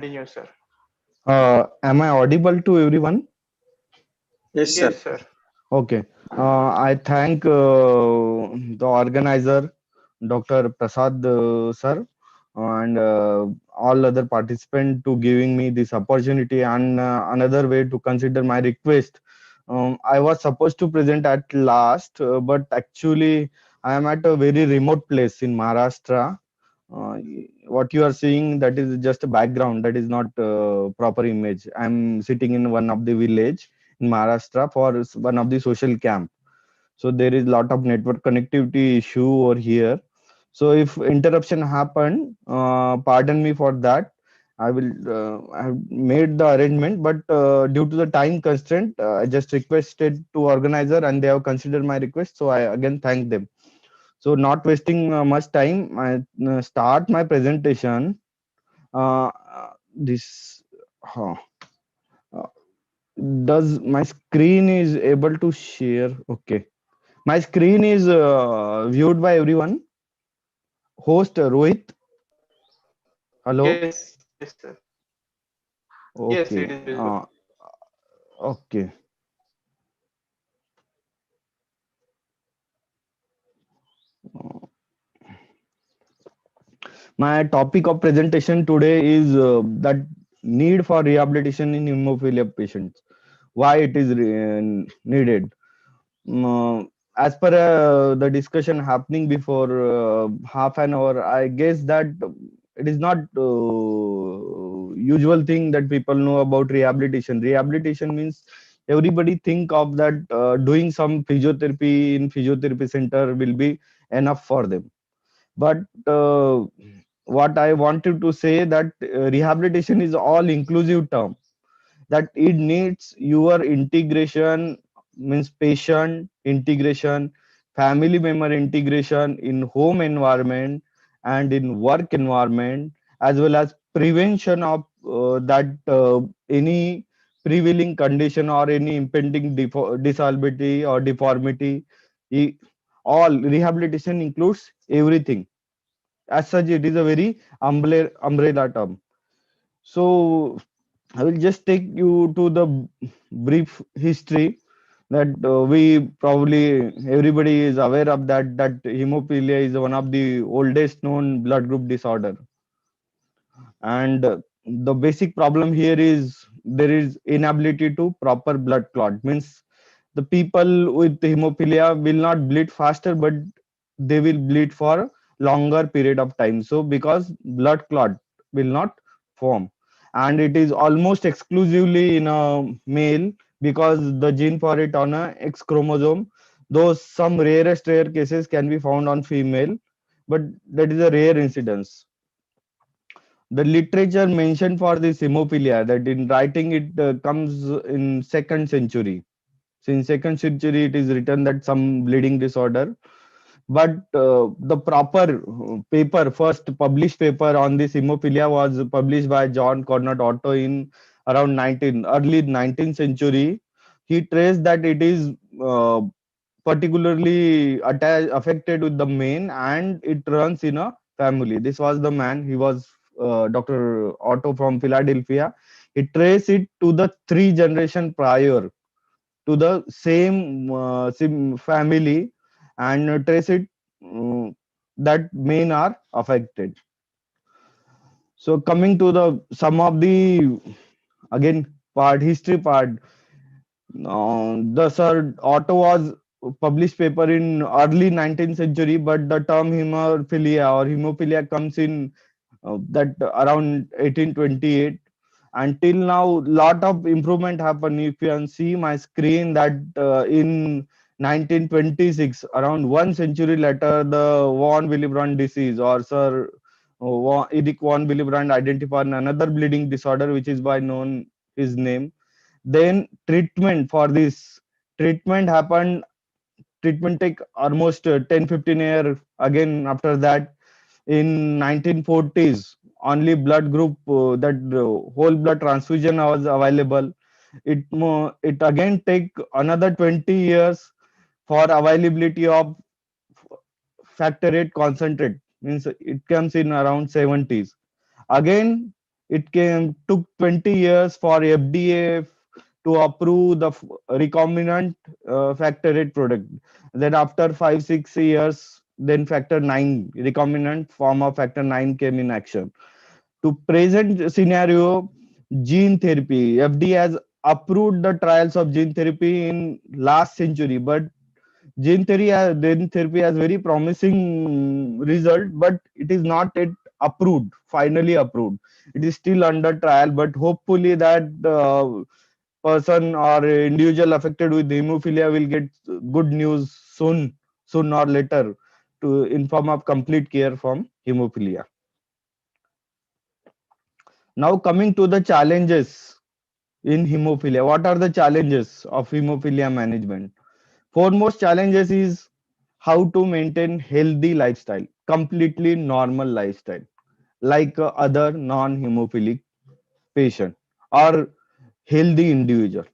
Continue, sir. Am I audible to everyone? Yes, sir. Yes, sir. Okay. I thank the organizer, Dr. Prasad sir, and all other participants to giving me this opportunity and another way to consider my request. I was supposed to present at last, but actually I am at a very remote place in Maharashtra. Uh, what you are seeing, that is just a background, that is not proper image. I'm sitting in one of the village in Maharashtra for one of the social camp. So there is lot of network connectivity issue over here. So if interruption happen, pardon me for that. I have made the arrangement, but due to the time constraint, I just requested to organizer and they have considered my request. So I again thank them. So not wasting much time, I start my presentation. This huh, uh, does my screen is able to share? Okay, my screen is viewed by everyone. Host Rohit, hello. Yes, yes, sir. Yes, Okay, it is visible. okay. My topic of presentation today is that need for rehabilitation in hemophilia patients. Why it is needed. As per the discussion happening before half an hour, I guess that it is not usual thing that people know about rehabilitation. Rehabilitation means everybody think of that doing some physiotherapy in physiotherapy center will be enough for them. But what I wanted to say that rehabilitation is all inclusive term, that it needs your integration, means patient integration, family member integration in home environment and in work environment, as well as prevention of that any prevailing condition or any impending disability or deformity. E- all rehabilitation includes everything. As such, it is a very umbrella term. So I will just take you to the brief history that we probably everybody is aware of, that hemophilia is one of the oldest known blood group disorder. And the basic problem here is there is inability to proper blood clot, means the people with hemophilia will not bleed faster, but they will bleed for longer period of time. So because blood clot will not form, and it is almost exclusively in a male because the gene for it on a X chromosome, though some rare cases can be found on female, but that is a rare incidence. The literature mentioned for this hemophilia, that in writing it comes in second century. So in second century it is written that some bleeding disorder, but the proper paper, first published paper on this hemophilia was published by John Cornett Otto in around 19 early 19th century. He traced that it is particularly affected with the men and it runs in a family. This was the man, he was Dr. Otto from Philadelphia. He traced it to the three generation prior to the same family, and trace it um, that men are affected. So coming to the some of the again part, history part, the Sir Otto was published paper in early 19th century, but the term hemophilia comes in that around 1828. Until now, lot of improvement happened. If you can see my screen, that in 1926, around one century later, the von Willebrand disease, or Sir Erich von Willebrand identified another bleeding disorder, which is by known his name. Then treatment for this treatment happened. Treatment take almost 10-15 years. Again after that, in 1940s, only blood group that whole blood transfusion was available. It again take another 20 years for availability of factor 8 concentrate, means it comes in around 70s. Again took 20 years for FDA to approve the recombinant factor 8 product. Then after 5 6 years, then factor 9 recombinant form of factor 9 came in action. To present scenario, gene therapy, FDA has approved the trials of gene therapy in last century, but gene therapy has very promising result, but it is not yet approved, finally approved. It is still under trial, but hopefully that person or individual affected with hemophilia will get good news soon or later, to in form of complete care from hemophilia. Now coming to the challenges in hemophilia. What are the challenges of hemophilia management? Foremost challenges is how to maintain healthy lifestyle, completely normal lifestyle, like other non-hemophilic patient or healthy individual.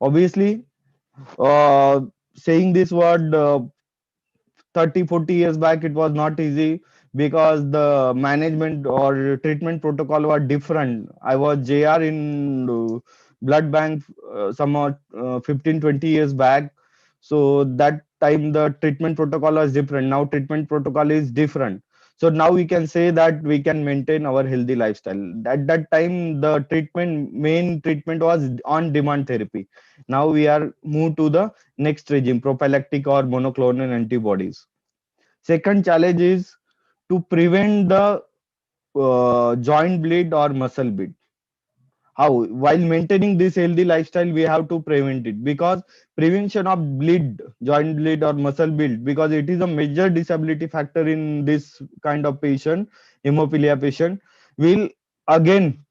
Obviously, uh, saying this word 30 40 years back, it was not easy because the management or treatment protocol were different. I was JR in blood bank somewhat 15 20 years back. So that time the treatment protocol was different. Now treatment protocol is different. So now we can say that we can maintain our healthy lifestyle. At that time the main treatment was on demand therapy. Now we are moved to the next regime, prophylactic or monoclonal antibodies. Second challenge is to prevent the joint bleed or muscle bleed. How? While maintaining this healthy lifestyle, we have to prevent it, because prevention of bleed, joint bleed or muscle bleed, because it is a major disability factor in this kind of patient, hemophilia patient, will again,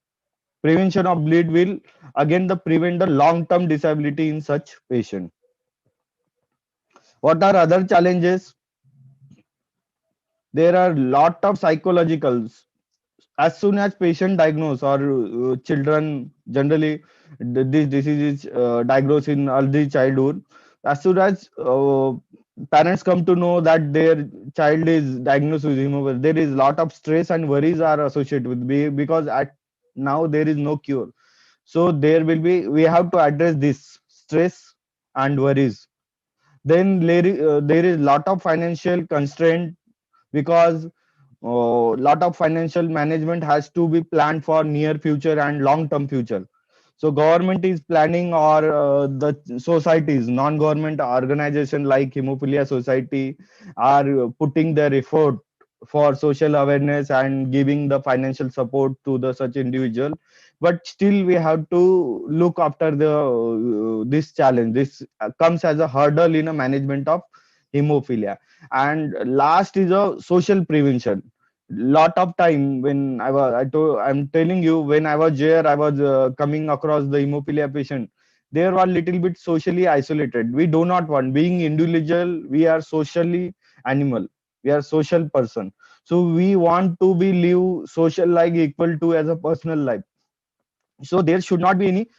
prevention of bleed will again prevent the long-term disability in such patient. What are other challenges? There are lot of psychologicals. As soon as patient diagnosed, or children generally, this disease is diagnosed in early childhood. As soon as parents come to know that their child is diagnosed with hemophilia, there is lot of stress and worries are associated with because at now there is no cure. So there will be, we have to address this stress and worries. Then there is lot of financial constraint, because lot of financial management has to be planned for near future and long term future. So government is planning, or the societies, non government organization like hemophilia society are putting their effort for social awareness and giving the financial support to the such individual. But still we have to look after the this challenge. This comes as a hurdle in a management of hemophilia. And last is a social prevention. Lot of time when I'm telling you, when I was there, I was coming across the hemophilia patient. They were little bit socially isolated. We do not want, being individual, we are socially animal, we are social person. So we want to be live social like equal to as a personal life. So there should not be any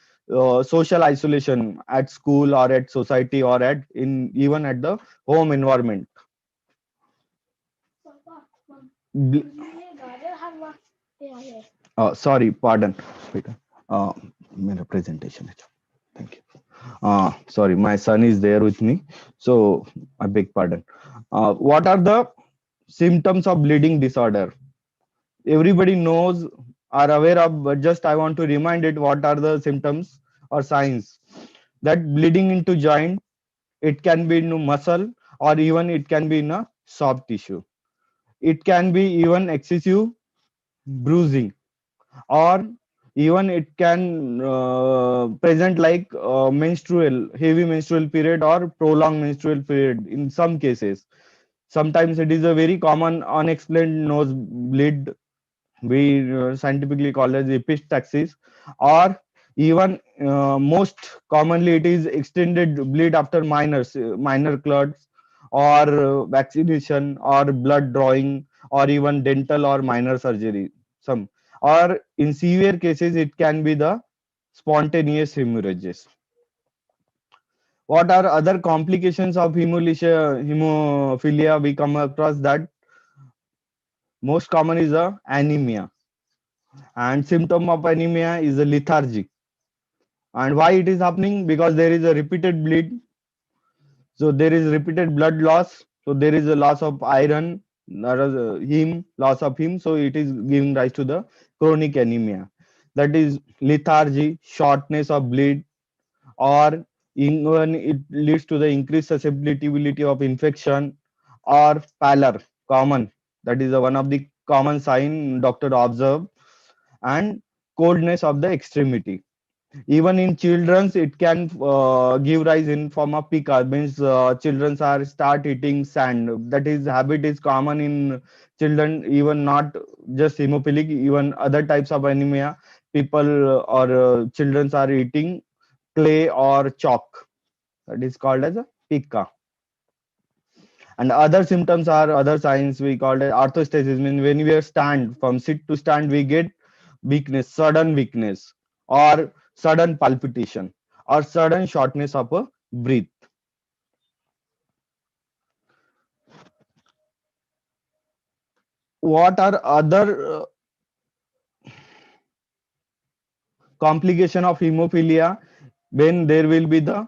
social isolation at school or at society or at in even at the home environment. Bl- Sorry, pardon. Uh, मेरा presentation है. Thank you. Sorry, my son is there with me, so I beg pardon. What are the symptoms of bleeding disorder? Everybody knows, are aware of, but just I want to remind it. What are the symptoms or signs? That bleeding into joint, it can be in a muscle, or even it can be in a soft tissue. It can be even excessive bruising, or even it can present like heavy menstrual period or prolonged menstrual period in some cases. Sometimes it is a very common unexplained nose bleed, we scientifically call as epistaxis, or even most commonly it is extended bleed after minor clots, or vaccination or blood drawing, or even dental or minor surgery. Some, or in severe cases it can be the spontaneous hemorrhages. What are other complications of hemophilia? We come across that most common is a anemia. And symptom of anemia is a lethargy. And why it is happening? Because there is a repeated bleed. So there is repeated blood loss. So there is a loss of iron, loss of heme. So it is giving rise to the chronic anemia. That is lethargy, shortness of bleed, or even it leads to the increased susceptibility of infection, or pallor, common. That is one of the common sign doctor observe, and coldness of the extremity. Even in children's, it can give rise in form of pica. Means children are start eating sand. That is habit is common in children. Even not just hemophilic, even other types of anemia. People or children are eating clay or chalk. That is called as a pica. And other symptoms are other signs we call it orthostasis. Means when we are stand from sit to stand, we get weakness, or sudden palpitation, or sudden shortness of a breath. What are other complication of hemophilia? When there will be the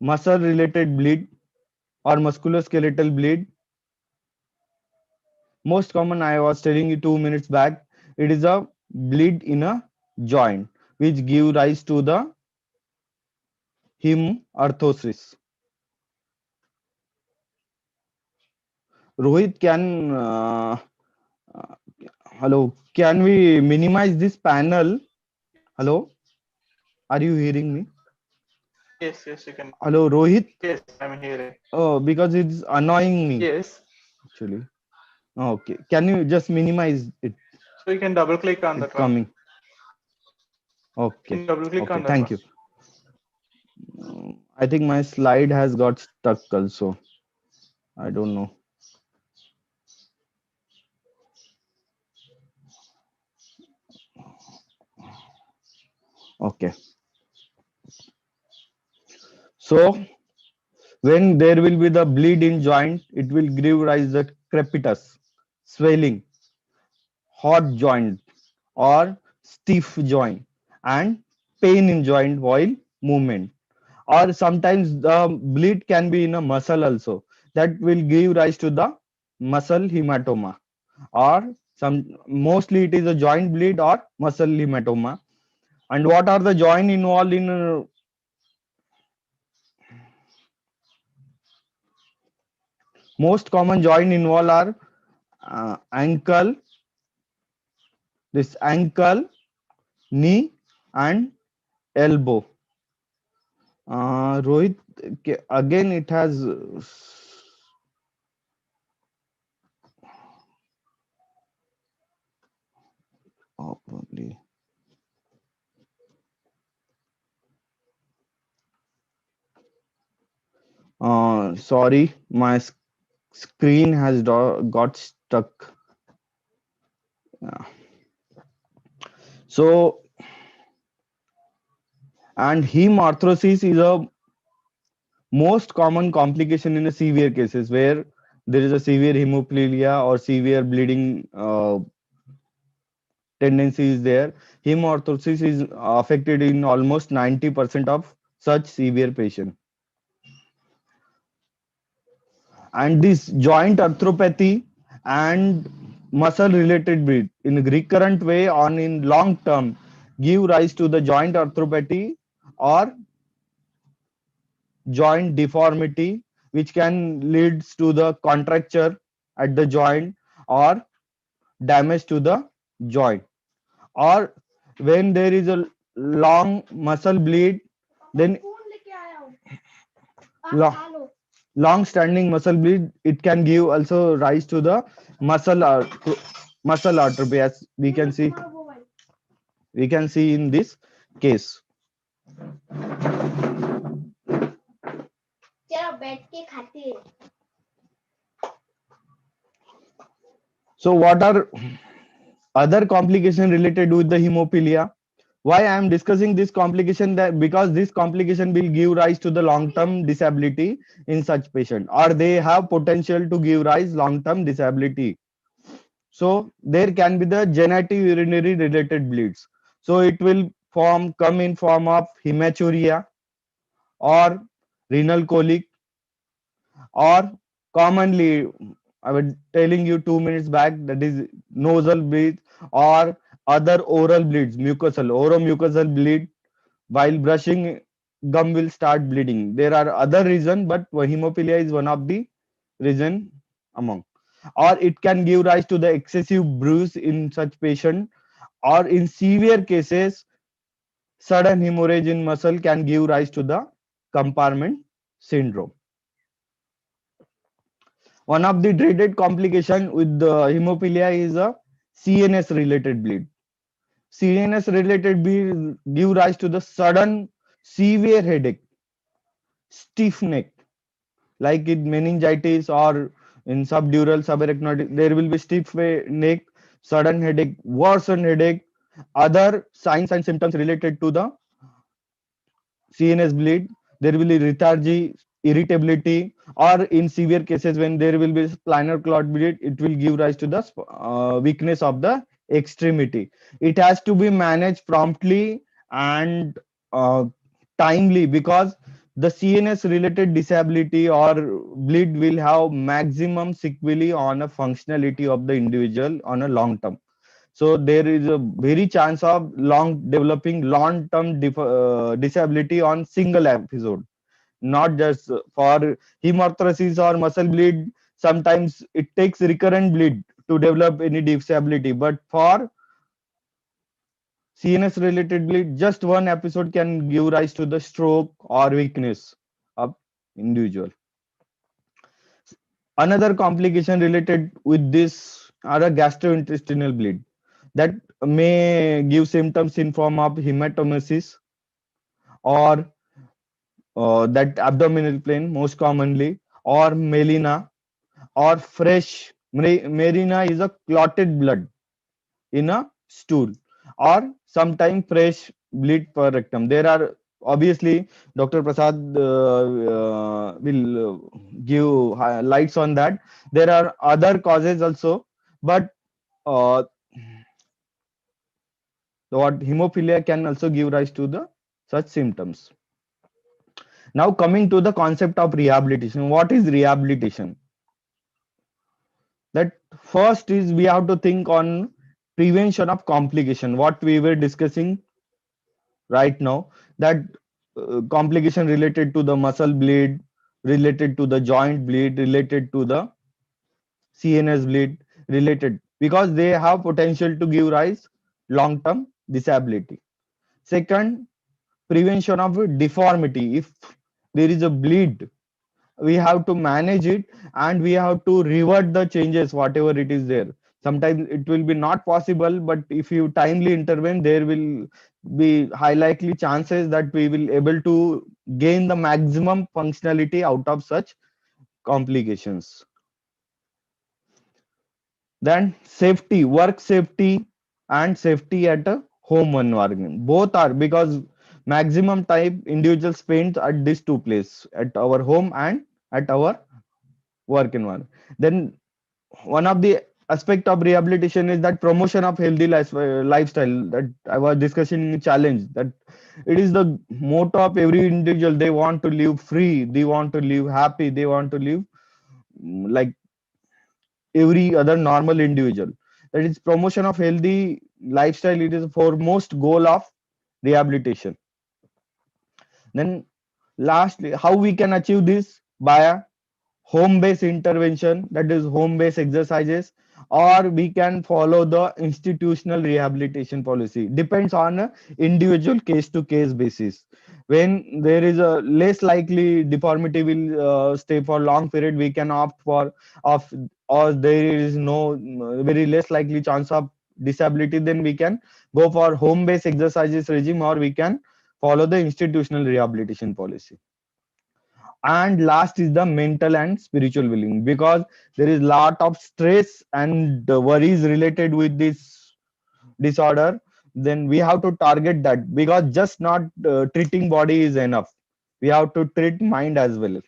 muscle related bleed or musculoskeletal bleed. Most common, I was telling you 2 minutes back, it is a bleed in a joint which give rise to the hemorrhosis. Rohit, uh, hello, can we minimize this panel? Hello, are you hearing me? Yes, you can. Hello, Rohit. Yes, I'm hearing. Oh, because it's annoying me Yes. actually. Okay, can you just minimize it? So you can double click on It's that one. coming. You can Okay, double click okay, on that thank one. you. I think my slide has got stuck also. I don't know. Okay, so when there will be the bleed in joint, it will give rise the crepitus, swelling, hot joint, or stiff joint, and pain in joint while movement. Or sometimes the bleed can be in a muscle also. That will give rise to the muscle hematoma. Or some mostly it is a joint bleed or muscle hematoma. And what are the joint involved in most common joint involved are ankle, this ankle, knee, and elbow. Rohit, again it has probably. Sorry, my screen has got stuck. Yeah. So, and hemarthrosis is a most common complication in a severe cases where there is a severe hemophilia or severe bleeding tendency is there. Hemorrhosis is affected in almost 90% of such severe patient. And this joint arthropathy and muscle related bleed in recurrent way on in long term give rise to the joint arthropathy or joint deformity, which can leads to the contracture at the joint or damage to the joint. Or when there is a long muscle bleed, then lo- long standing muscle bleed, it can give also rise to the muscle muscle atrophy, as we can see in this case. So what are other complication related with the hemophilia? Why I am discussing this complication? That because this complication will give rise to the long term disability in such patient, or they have potential to give rise long term disability. So there can be the genital urinary related bleeds. So it will come in form of hematuria or renal colic, or commonly I was telling you 2 minutes back, that is nasal bleed or other oral bleeds, mucosal, oromucosal bleed. While brushing, gum will start bleeding. There are other reasons, but hemophilia is one of the reason among. Or it can give rise to the excessive bruise in such patient, or in severe cases, sudden hemorrhage in muscle can give rise to the compartment syndrome. One of the dreaded complication with the hemophilia is a CNS related bleed. CNS related bleed give rise to the sudden severe headache, stiff neck, like in meningitis or in subdural subarachnoid, there will be stiff neck, sudden headache, worsened headache, other signs and symptoms related to the CNS bleed. There will be lethargy, irritability, or in severe cases when there will be spinal cord bleed, it will give rise to the weakness of the extremity. It has to be managed promptly and uh, timely, because the CNS related disability or bleed will have maximum sequelae on a functionality of the individual on a long term. So there is a very chance of long term disability on single episode, not just for hemarthrosis or muscle bleed. Sometimes it takes recurrent bleed to develop any disability, but for CNS related bleed, just one episode can give rise to the stroke or weakness of individual. Another complication related with this are a gastrointestinal bleed that may give symptoms in form of hematomesis or that abdominal pain most commonly, or melena, or fresh marina is a clotted blood in a stool, or sometimes fresh bleed per rectum. There are obviously Dr. Prasad will give lights on that. There are other causes also, but uh, what hemophilia can also give rise to the such symptoms. Now coming to the concept of rehabilitation. What is rehabilitation? That first is we have to think on prevention of complication. What we were discussing right now, that complication related to the muscle bleed, related to the joint bleed, related to the CNS bleed, related, because they have potential to give rise long term disability. Second, prevention of deformity. If there is a bleed, we have to manage it and we have to revert the changes whatever it is there. Sometimes it will be not possible, but if you timely intervene, there will be high likely chances that we will able to gain the maximum functionality out of such complications. Then safety, work safety and safety at a home environment. Both are, because maximum time individuals spend at these two places, at our home and at our work environment. Then one of the aspect of rehabilitation is that promotion of healthy lifestyle that I was discussing in challenge, that it is the motto of every individual. They want to live free, they want to live happy, they want to live like every other normal individual. That is promotion of healthy lifestyle. It is the foremost goal of rehabilitation. Then lastly, how we can achieve this? By a home based intervention, that is home based exercises, or we can follow the institutional rehabilitation policy. Depends on a individual case to case basis. When there is a less likely deformity will stay for long period, we can opt for of, or there is no very less likely chance of disability, then we can go for home based exercises regime, or we can follow the institutional rehabilitation policy. And last is the mental and spiritual well-being, because there is lot of stress and worries related with this disorder. Then we have to target that, because just not treating body is enough, we have to treat mind as well.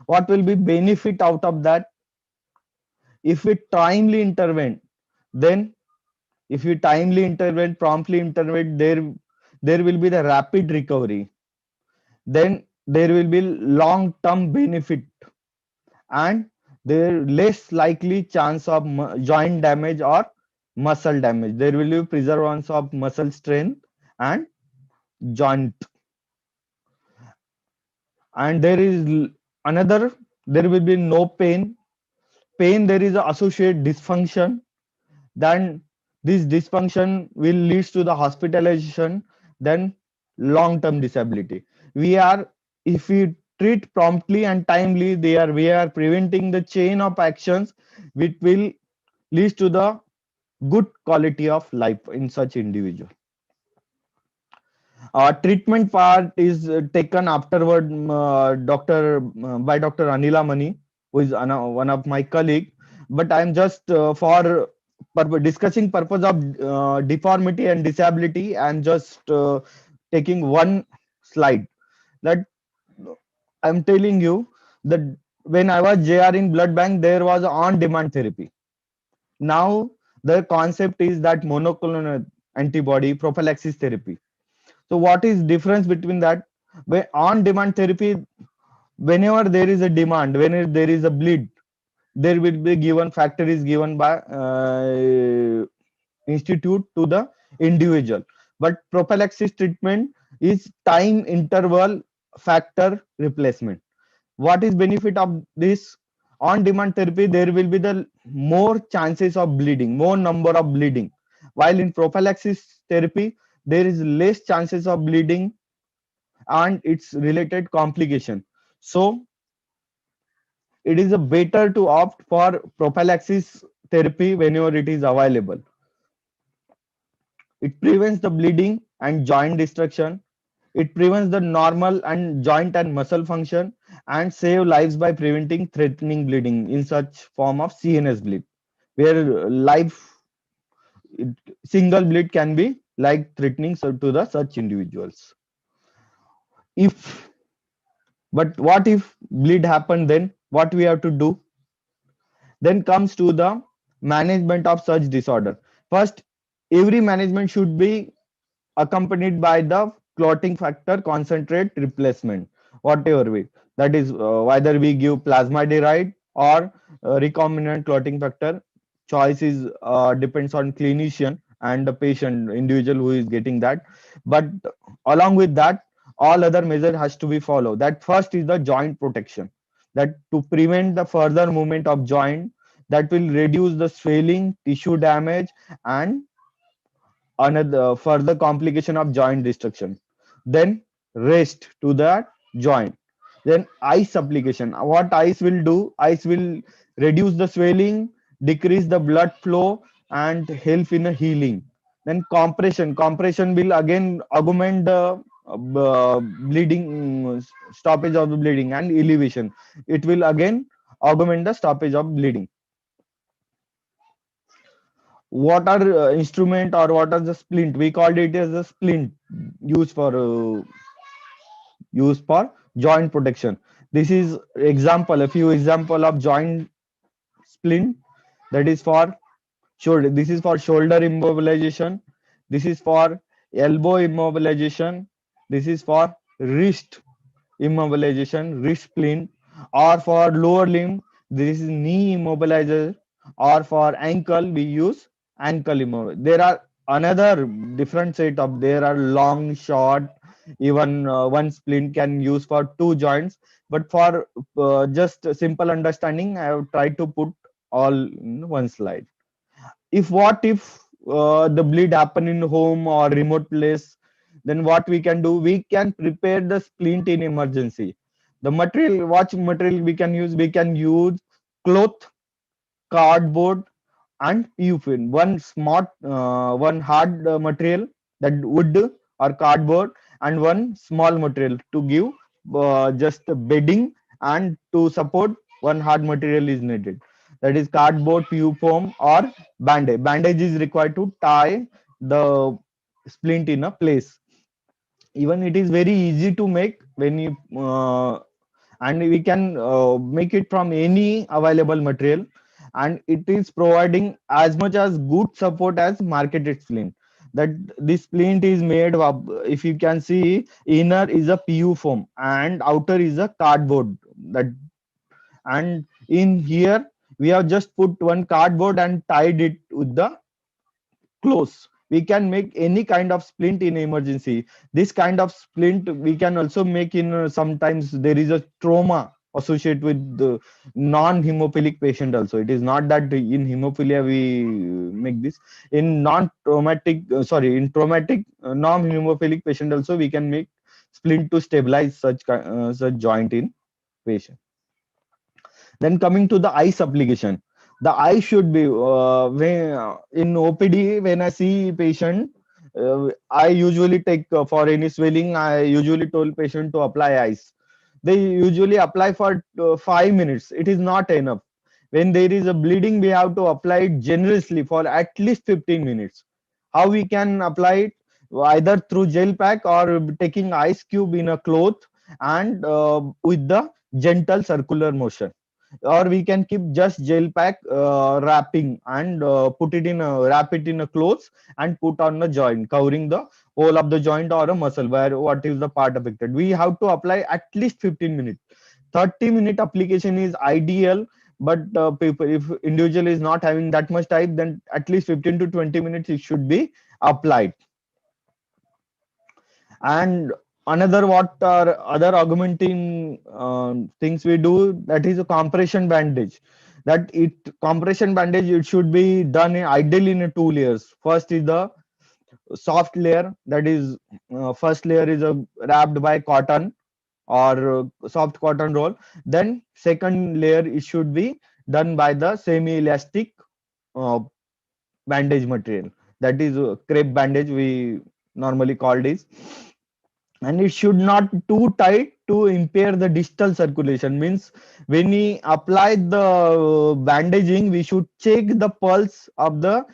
What will be benefit out of that? If we timely intervene, then if we timely intervene, promptly intervene, there will be the rapid recovery. Then there will be long-term benefit, and there less likely chance of joint damage or muscle damage. There will be preservance of muscle strength and joint. And there is another, there will be no pain. There is a associated dysfunction, then this dysfunction will lead to the hospitalization, then long term disability. We are, if we treat promptly and timely, we are preventing the chain of actions which will lead to the good quality of life in such individual. Treatment part is taken afterward, by Dr. Anila Mani, who is one of my colleague. But I am just for discussing purpose of deformity and disability. I am just taking one slide that I'm telling you that when I was JR in blood bank, there was on-demand therapy. Now the concept is that monoclonal antibody prophylaxis therapy. So what is difference between that? On demand therapy, whenever there is a demand, whenever there is a bleed, there will be given factor is given by institute to the individual. But prophylaxis treatment is time interval factor replacement. What is benefit of this? On demand therapy, there will be the more chances of bleeding, more number of bleeding, while in prophylaxis therapy there is less chances of bleeding and its related complication. So it is a better to opt for prophylaxis therapy whenever it is available. It prevents the bleeding and joint destruction. It prevents the normal and joint and muscle function and save lives by preventing threatening bleeding in such form of CNS bleed, where single bleed can be like threatening to the such individuals. If But what if bleed happen, then what we have to do? Then comes to the management of such disorder. First, every management should be accompanied by the clotting factor concentrate replacement, whatever way. That is whether we give plasma-derived or recombinant clotting factor. Choice is depends on clinician and the patient, individual who is getting that. But along with that, all other measures has to be followed. That first is the joint protection. That to prevent the further movement of joint, that will reduce the swelling, tissue damage, and another further complication of joint destruction. Then rest to that joint. Then ice application. What ice will do? Ice will reduce the swelling, decrease the blood flow, and help in a healing. Then compression will again augment the bleeding, stoppage of the bleeding, and elevation. It will again augment the stoppage of bleeding. What are instrument, or what are the splint? We called it as a splint used for joint protection. This is example, a few example of joint splint. That is for shoulder. This is for shoulder immobilization. This is for elbow immobilization. This is for wrist immobilization, wrist splint. Or for lower limb, this is knee immobilizer. Or for ankle, we use ankle immobilizer. There are another different set of, there are long, short, even one splint can use for two joints. But for just simple understanding, I have tried to put all in one slide. If the bleed happen in home or remote place, then what we can do? We can prepare the splint in emergency. The material, what material we can use? We can use cloth, cardboard, and PU-film. One hard material, that wood or cardboard, and one small material to give just bedding, and to support one hard material is needed. That is cardboard, PU foam, or bandage. Bandage is required to tie the splint in a place. Even it is very easy to make when you and we can make it from any available material. and it is providing as much as good support as marketed splint. That this splint is made of, if you can see, inner is a PU foam and outer is a cardboard. That, and in here we have just put one cardboard and tied it with the close. We can make any kind of splint in emergency. This kind of splint we can also make in, sometimes there is a trauma associated with the non-hemophilic patient also. It is not that in hemophilia we make this. In non-traumatic, in traumatic non-hemophilic patient also we can make splint to stabilize such joint in patient. Then coming to the ice application, the ice should be, when in OPD when I see patient, I usually take, for any swelling, I usually told patient to apply ice. They usually apply for 5 minutes. It is not enough. When there is a bleeding, we have to apply it generously for at least 15 minutes. How we can apply it? Either through gel pack or taking ice cube in a cloth, and with the gentle circular motion, or we can keep just gel pack wrapping and wrap it in a clothes and put on the joint, covering the whole of the joint or a muscle where what is the part affected. We have to apply at least 15 minutes. 30-minute application is ideal, but people, if individual is not having that much time, then at least 15 to 20 minutes it should be applied. And another, what are other augmenting things we do, that is a compression bandage. That it compression bandage, it should be done ideally in 2 layers. First is the soft layer, that is, first layer is wrapped by cotton or soft cotton roll. Then second layer, it should be done by the semi elastic uh, bandage material, that is crepe bandage we normally called is. And it should not too tight to impair the distal circulation. Means when we apply the bandaging, we should check the pulse of the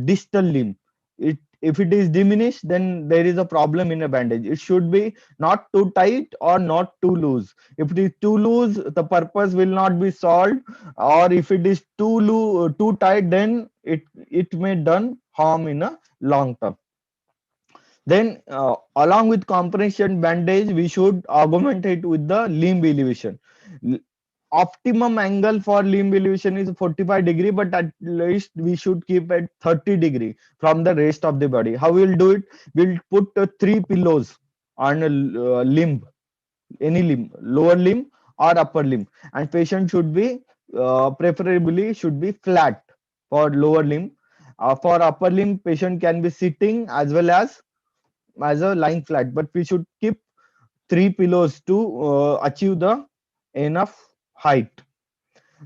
distal limb. It, if it is diminished, then there is a problem in a bandage. It should be not too tight or not too loose. If it is too loose, the purpose will not be solved, or if it is too tight, then it may done harm in a long term. Then, along with compression bandage, we should augment it with the limb elevation. Optimum angle for limb elevation is 45-degree, but at least we should keep at 30-degree from the rest of the body. How we'll do it? We'll put 3 pillows on a limb, any limb, lower limb or upper limb, and patient should be, preferably should be flat for lower limb. For upper limb, patient can be sitting as well as a lying flat, but we should keep 3 pillows to achieve the enough height.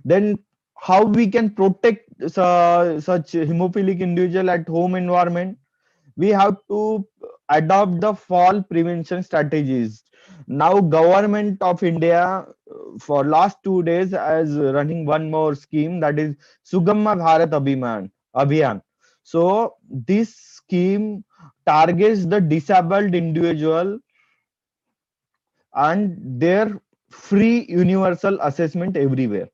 Then how we can protect such hemophilic individual at home environment? We have to adopt the fall prevention strategies. Now government of India, for last 2 days, is running one more scheme, that is Sugamma Bharat Abhiyan. So this scheme targets the disabled individual and their free universal assessment everywhere.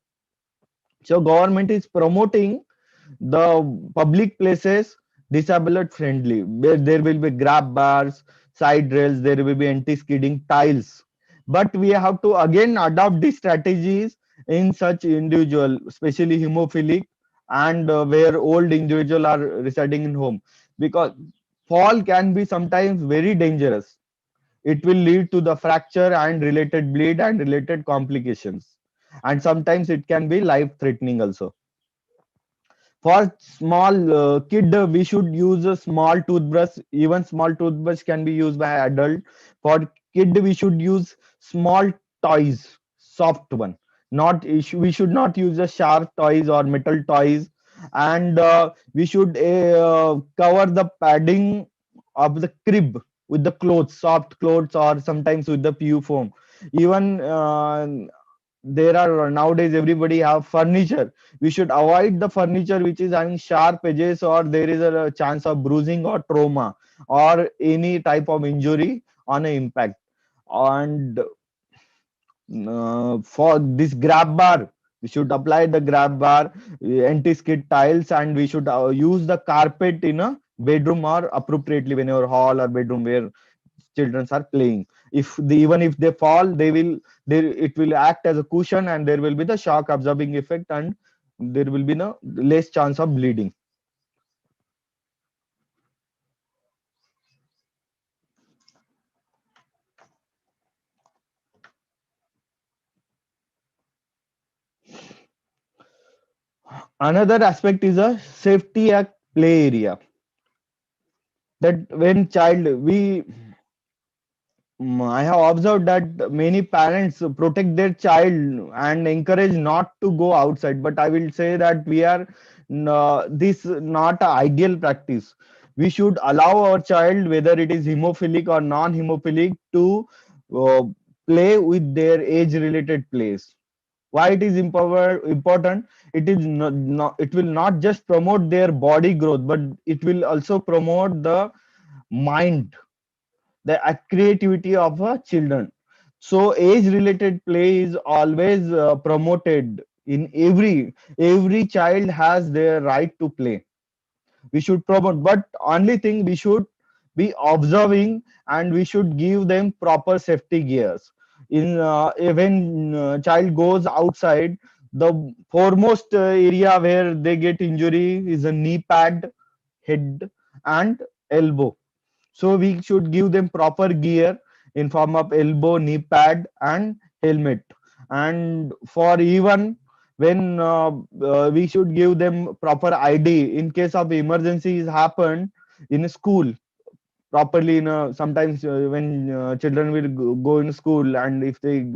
So government is promoting the public places disabled friendly, where there will be grab bars, side rails, there will be anti-skidding tiles. But we have to again adopt these strategies in such individual, especially hemophilic, and where old individual are residing in home, because fall can be sometimes very dangerous. It will lead to the fracture and related bleed and related complications, and sometimes it can be life threatening also. For small kid, we should use a small toothbrush. Even small toothbrush can be used by adult. For kid, we should use small toys, soft one. Not we should not use a sharp toys or metal toys. And we should cover the padding of the crib with the clothes, soft clothes, or sometimes with the PU foam. Even there are nowadays everybody have furniture. We should avoid the furniture which is having sharp edges, or there is a chance of bruising or trauma or any type of injury on an impact. And for this grab bar, We should apply the grab bar, anti-skid tiles, and we should use the carpet in a bedroom or appropriately when your hall or bedroom where children are playing. If they, even if they fall, it will act as a cushion, and there will be the shock absorbing effect, and there will be no less chance of bleeding. Another aspect is a safety at play area. That when child we I have observed that many parents protect their child and encourage not to go outside. But I will say that we are this not an ideal practice. We should allow our child, whether it is hemophilic or non-hemophilic, to uh, play with their age-related plays. Why it is important? It is it will not just promote their body growth, but it will also promote the mind, the creativity of children. So age related play is always promoted in every child has their right to play. We should promote, but only thing we should be observing, and we should give them proper safety gears. In when child goes outside, the foremost area where they get injury is a knee pad, head, and elbow. So we should give them proper gear in form of elbow, knee pad, and helmet. And for even when we should give them proper ID in case of emergencies happen in school properly. In sometimes when children will go in school, and if they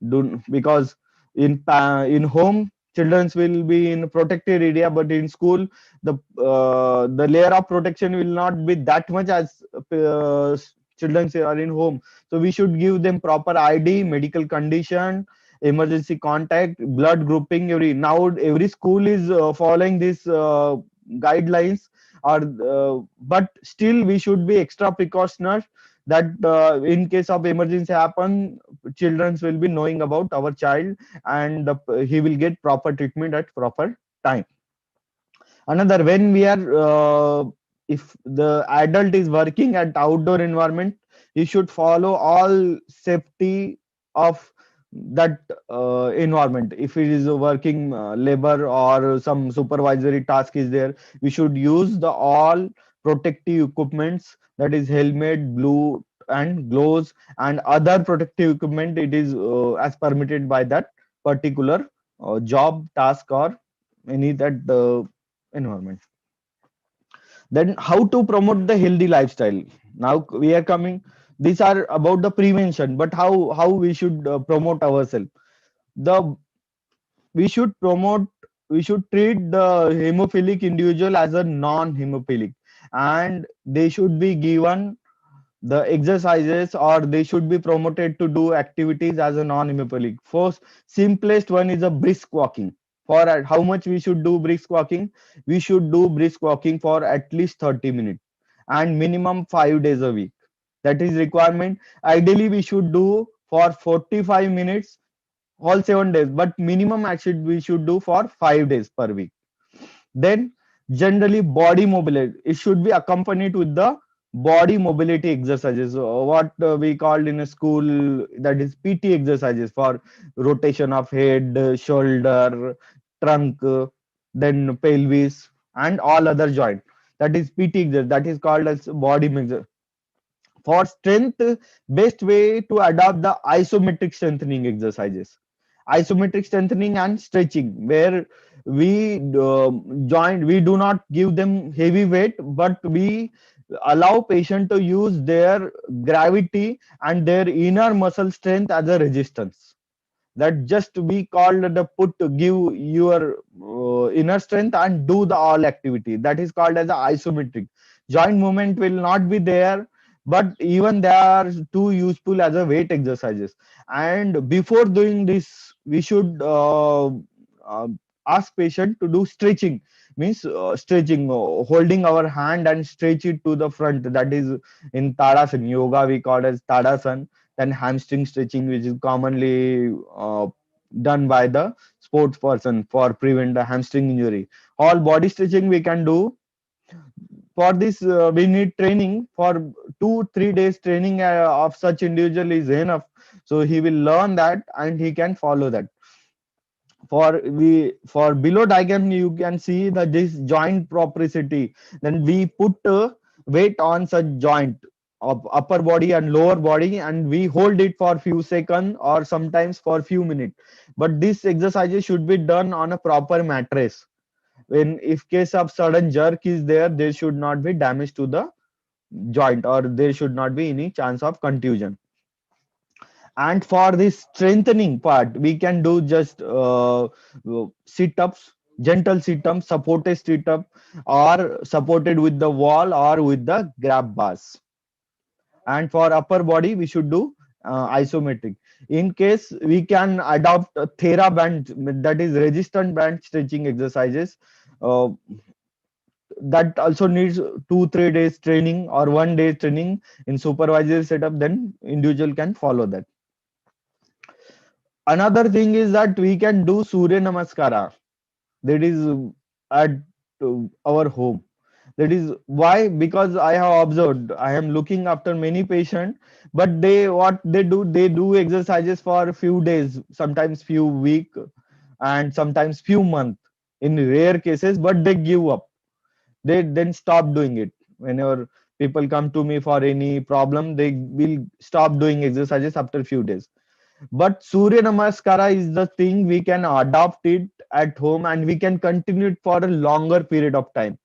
do, because in home children will be in protected area, but in school the layer of protection will not be that much as children are in home. So we should give them proper ID, medical condition, emergency contact, blood grouping. Every school is following these guidelines, or but still we should be extra precautionary, that in case of emergency happen, children will be knowing about our child, and he will get proper treatment at proper time. Another, when we are if the adult is working at outdoor environment, he should follow all safety of that environment. If it is a working labor or some supervisory task is there, we should use the all protective equipments, that is helmet, blue and gloves, and other protective equipment. It is as permitted by that particular job task or any that environment. Then how to promote the healthy lifestyle? Now we are coming, these are about the prevention, but how we should promote ourselves. The we should promote we should treat the hemophilic individual as a non-hemophilic, and they should be given the exercises, or they should be promoted to do activities as a non-hemophilic. First, simplest one is a brisk walking. For how much we should do brisk walking? We should do brisk walking for at least 30 minutes, and minimum 5 days a week. That is requirement. Ideally we should do for 45 minutes all 7 days, but minimum actually we should do for 5 days per week. Then generally body mobility, it should be accompanied with the body mobility exercises, what we called in a school, that is PT exercises, for rotation of head, shoulder, trunk, then pelvis, and all other joint. That is PT exercise, that is called as body exercise. For strength, best way to adopt the isometric strengthening exercises. Isometric strengthening and stretching, where we we do not give them heavy weight, but we allow patient to use their gravity and their inner muscle strength as a resistance. That just we called the put to give your inner strength and do the all activity. That is called as a isometric. Joint movement will not be there, but even they are too useful as a weight exercises. And before doing this, we should uh, ask patient to do stretching. Means stretching, holding our hand and stretch it to the front. That is in Tadasana yoga we call as Tadasana. Then hamstring stretching, which is commonly done by the sports person for prevent the hamstring injury. All body stretching we can do. For this we need training for 2 3 days training of such individual is enough, so he will learn that and he can follow that. For below diagram you can see that this joint propricity, then we put weight on such joint of upper body and lower body and we hold it for few seconds or sometimes for few minutes, but this exercises should be done on a proper mattress. When if case of sudden jerk is there should not be damage to the joint or there should not be any chance of contusion. And for this strengthening part we can do just sit ups, gentle sit ups, supported sit up, or supported with the wall or with the grab bars. And for upper body we should do isometric. In case we can adopt a thera band, that is resistant band stretching exercises, uh, that also needs 2 3 days training or 1 day training in supervisory setup, then individual can follow that. Another thing is that we can do surya namaskara, that is at our home. That is why, because I have observed, I am looking after many patients, but they what they do exercises for a few days, sometimes few week, and sometimes few months in rare cases, but they give up. They then stop doing it. Whenever people come to me for any problem, they will stop doing exercises after few days. But Surya Namaskara is the thing we can adopt it at home and we can continue it for a longer period of time.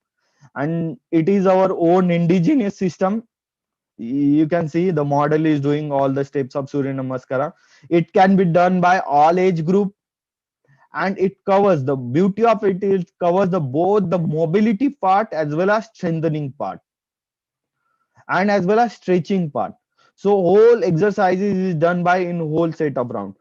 And it is our own indigenous system. You can see the model is doing all the steps of Surya Namaskara. It can be done by all age group, and it covers, the beauty of it is covers the both the mobility part as well as strengthening part and as well as stretching part. So whole exercises is done by in whole set of round.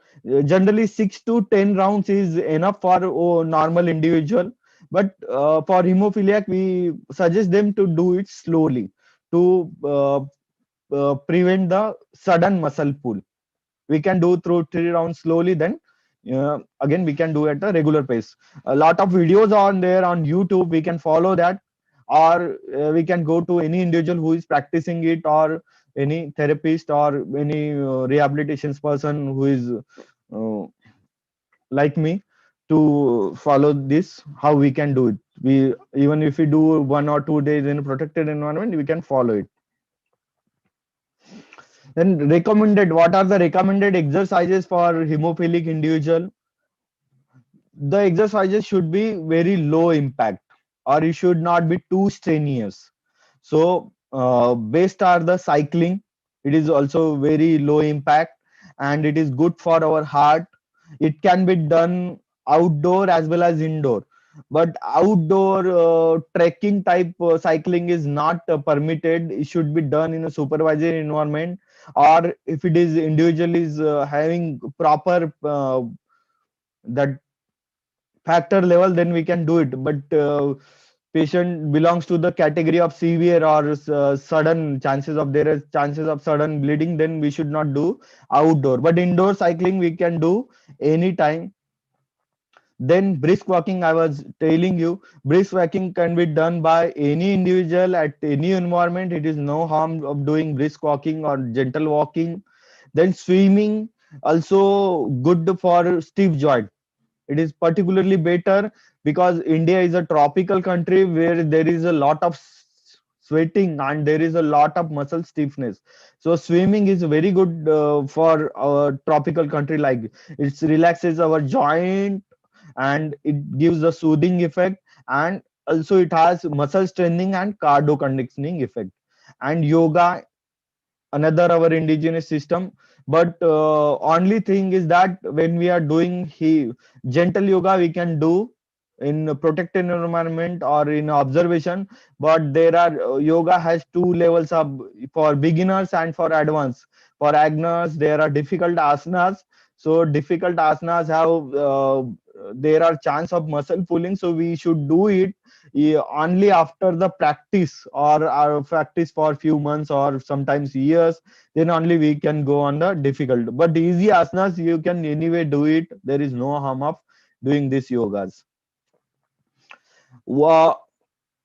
Generally 6 to 10 rounds is enough for normal individual, but for hemophiliac we suggest them to do it slowly to prevent the sudden muscle pull. We can do through 3 rounds slowly, then again we can do at a regular pace. A lot of videos on there on YouTube, we can follow that, or we can go to any individual who is practicing it, or any therapist or any rehabilitations person who is uh, like me, to follow this how we can do it. We, even if we do 1 or 2 days in a protected environment, we can follow it. Then recommended, what are the recommended exercises for hemophilic individual? The exercises should be very low impact, or it should not be too strenuous. So best are the cycling. It is also very low impact and it is good for our heart. It can be done outdoor as well as indoor, but outdoor trekking type cycling is not permitted. It should be done in a supervisory environment, or if it is individual is having proper that factor level, then we can do it. But patient belongs to the category of severe or sudden chances of, there is chances of sudden bleeding, then we should not do outdoor, but indoor cycling we can do anytime. Then brisk walking, I was telling you, brisk walking can be done by any individual at any environment. It is no harm of doing brisk walking or gentle walking. Then swimming, also good for stiff joint. It is particularly better because India is a tropical country where there is a lot of sweating and there is a lot of muscle stiffness. So swimming is very good for our tropical country. Like, it relaxes our joint and it gives a soothing effect, and also it has muscle strengthening and cardio conditioning effect. And yoga, another our indigenous system. But only thing is that when we are doing gentle yoga, we can do in a protected environment or in observation. But there are yoga has two levels of, for beginners and for advanced. For beginners there are difficult asanas. So difficult asanas have there are chance of muscle pulling, so we should do it only after the practice, or practice for few months or sometimes years, then only we can go on the difficult. But easy asanas you can anyway do it, there is no harm of doing these yogas. Wa-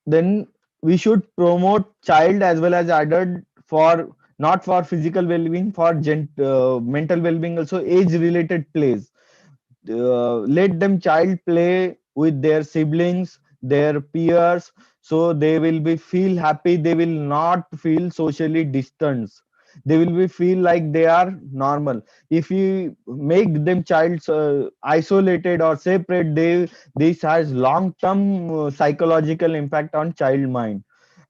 then we should promote child as well as adult for not for physical well-being, for mental well-being also, age related plays. Let them child play with their siblings, their peers, so they will be feel happy, they will not feel socially distant, they will be feel like they are normal. If you make them child isolated or separate, they this has long term psychological impact on child mind.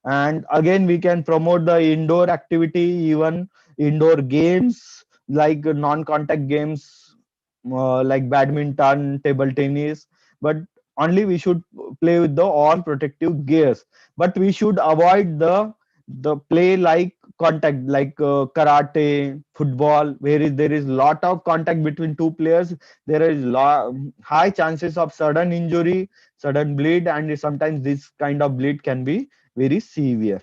And again, we can promote the indoor activity, even indoor games like non-contact games, like badminton, table tennis, but only we should play with the all protective gears. But we should avoid the play like contact, like karate, football, where there is lot of contact between two players. There is high chances of sudden injury, sudden bleed, and sometimes this kind of bleed can be very severe.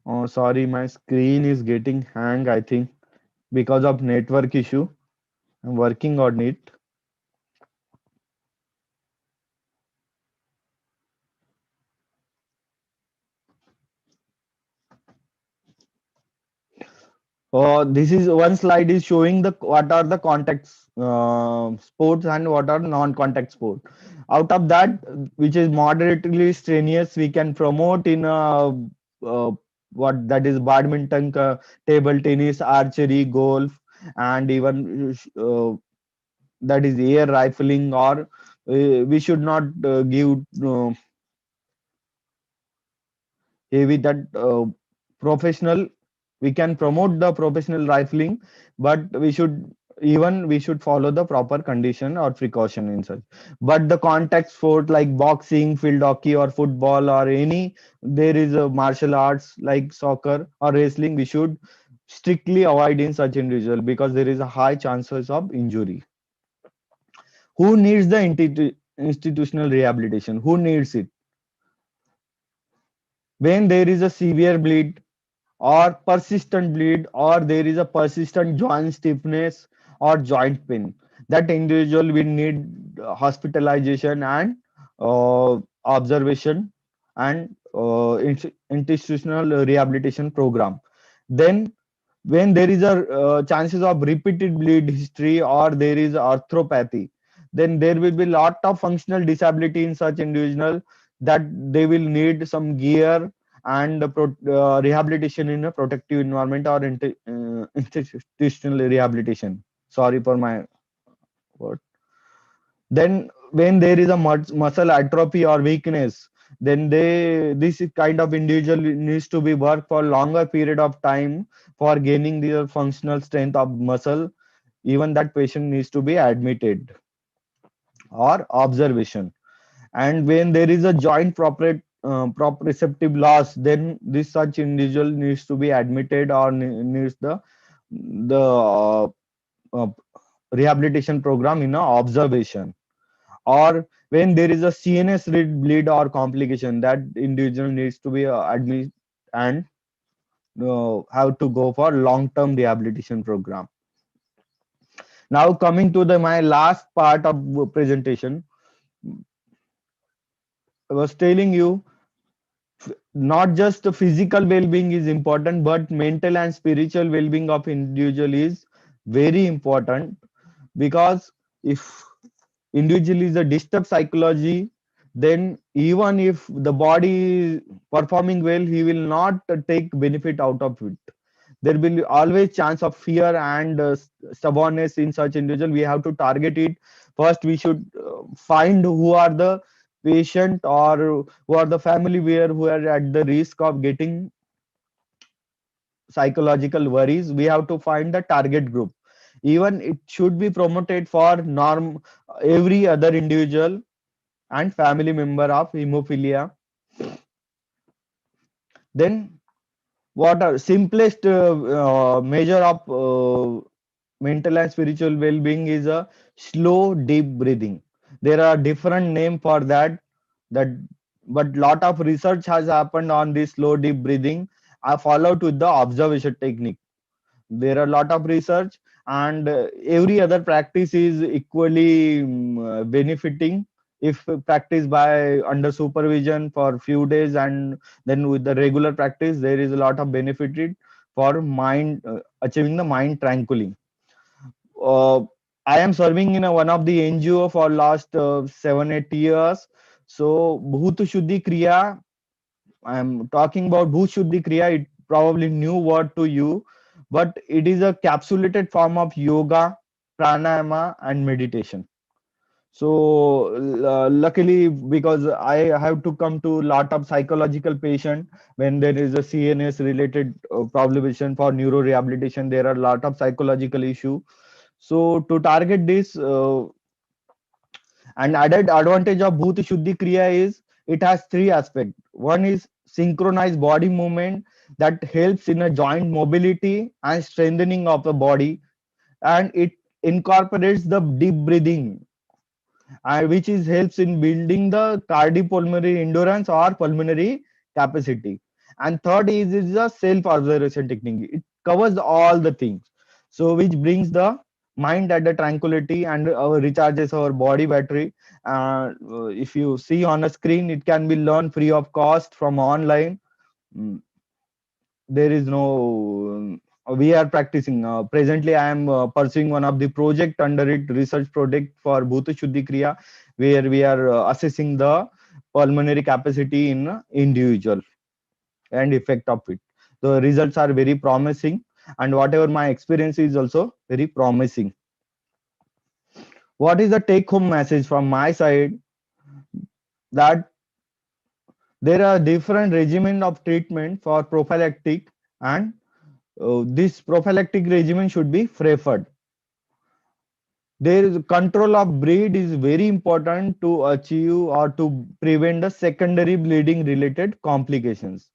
Oh, sorry, my screen is getting hang, I think, because of network issue. I'm working on it. This is one slide is showing the what are the contacts sports and what are non-contact sport. Out of that, which is moderately strenuous, we can promote in uh, what that is badminton, table tennis, archery, golf, and even that is air rifling. Or we should not give heavy that professional. We can promote the professional rifling, but we should follow the proper condition or precaution in such. But the contact sport like boxing, field hockey, or football, or any there is a martial arts like soccer or wrestling, we should strictly avoid in such individual, because there is a high chances of injury. Who needs the institutional rehabilitation? Who needs it? When there is a severe bleed or persistent bleed, or there is a persistent joint stiffness or joint pain, that individual will need hospitalization and observation and institutional rehabilitation program. Then when there is a chances of repeated bleed history, or there is arthropathy, then there will be lot of functional disability in such individual, that they will need some gear and rehabilitation in a protective environment, or institutional rehabilitation. Sorry for my word. Then when there is a muscle atrophy or weakness, then this kind of individual needs to be work for longer period of time for gaining the functional strength of muscle. Even that patient needs to be admitted or observation. And when there is a joint proprioceptive loss, then this such individual needs to be admitted, or needs the uh, rehabilitation program in a observation. Or when there is a CNS bleed or complication, that individual needs to be admitted and have to go for long term rehabilitation program. Now coming to the my last part of presentation, I was telling you, not just the physical well-being is important, but mental and spiritual well-being of individual is very important. Because if individual is a disturbed psychology, then even if the body is performing well, he will not take benefit out of it. There will be always chance of fear and stubbornness in such individual. We have to target it. First we should find who are the patient, or who are the family where who are at the risk of getting psychological worries. We have to find the target group. Even it should be promoted for norm every other individual and family member of hemophilia. Then what are simplest measure of mental and spiritual well-being is a slow deep breathing. There are different name for that. That but lot of research has happened on this slow deep breathing. I followed with the observation technique. There are a lot of research, and every other practice is equally benefiting if practiced by under supervision for few days, and then with the regular practice there is a lot of benefit for mind achieving the mind tranquility. uh, I am serving in one of the NGO for last 7 8 years. So Bhut Shuddhi Kriya, I am talking about Bhut Shuddhi Kriya. It probably new word to you, but it is a capsulated form of yoga, pranayama, and meditation. So luckily, because I have to come to lot of psychological patient when there is a CNS related problem for neuro rehabilitation, there are a lot of psychological issue. So to target this, and added advantage of Bhut Shuddhi Kriya is it has three aspects. One is synchronized body movement that helps in a joint mobility and strengthening of the body, and it incorporates the deep breathing, which is helps in building the cardiopulmonary endurance or pulmonary capacity. And third is a self observation technique. It covers all the things, so which brings the mind at the tranquility and recharges our body battery. If you see on a screen, it can be learned free of cost from online. Mm, there is no we are practicing presently. I am pursuing one of the project under it, research project for Bhuta Shuddhi Kriya, where we are assessing the pulmonary capacity in individual and effect of it. The results are very promising, and whatever my experience is also very promising. What is the take home message from my side? That there are different regimen of treatment for prophylactic, and this prophylactic regimen should be preferred. There is control of bleed is very important to achieve or to prevent the secondary bleeding related complications.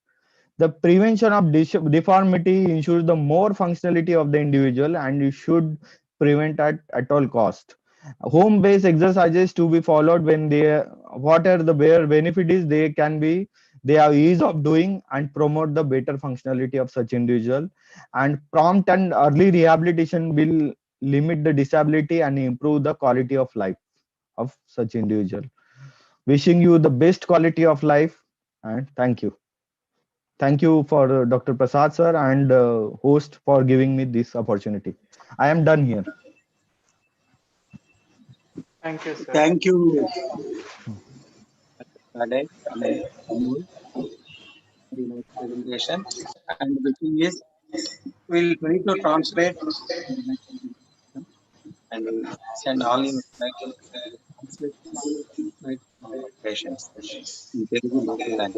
The prevention of deformity ensures the more functionality of the individual, and you should prevent at all cost. Home based exercises to be followed when they, what are the bare benefit is they can be, they have ease of doing and promote the better functionality of such individual, and prompt and early rehabilitation will limit the disability and improve the quality of life of such individual. Wishing you the best quality of life, and thank you. Thank you for Dr. Prasad sir and host for giving me this opportunity. I am done here. Thank you, sir. Thank you, Alex and Amul, for the nice presentation. And the thing is, we'll try to translate and we'll send all emails like translate to patients in Telugu local language.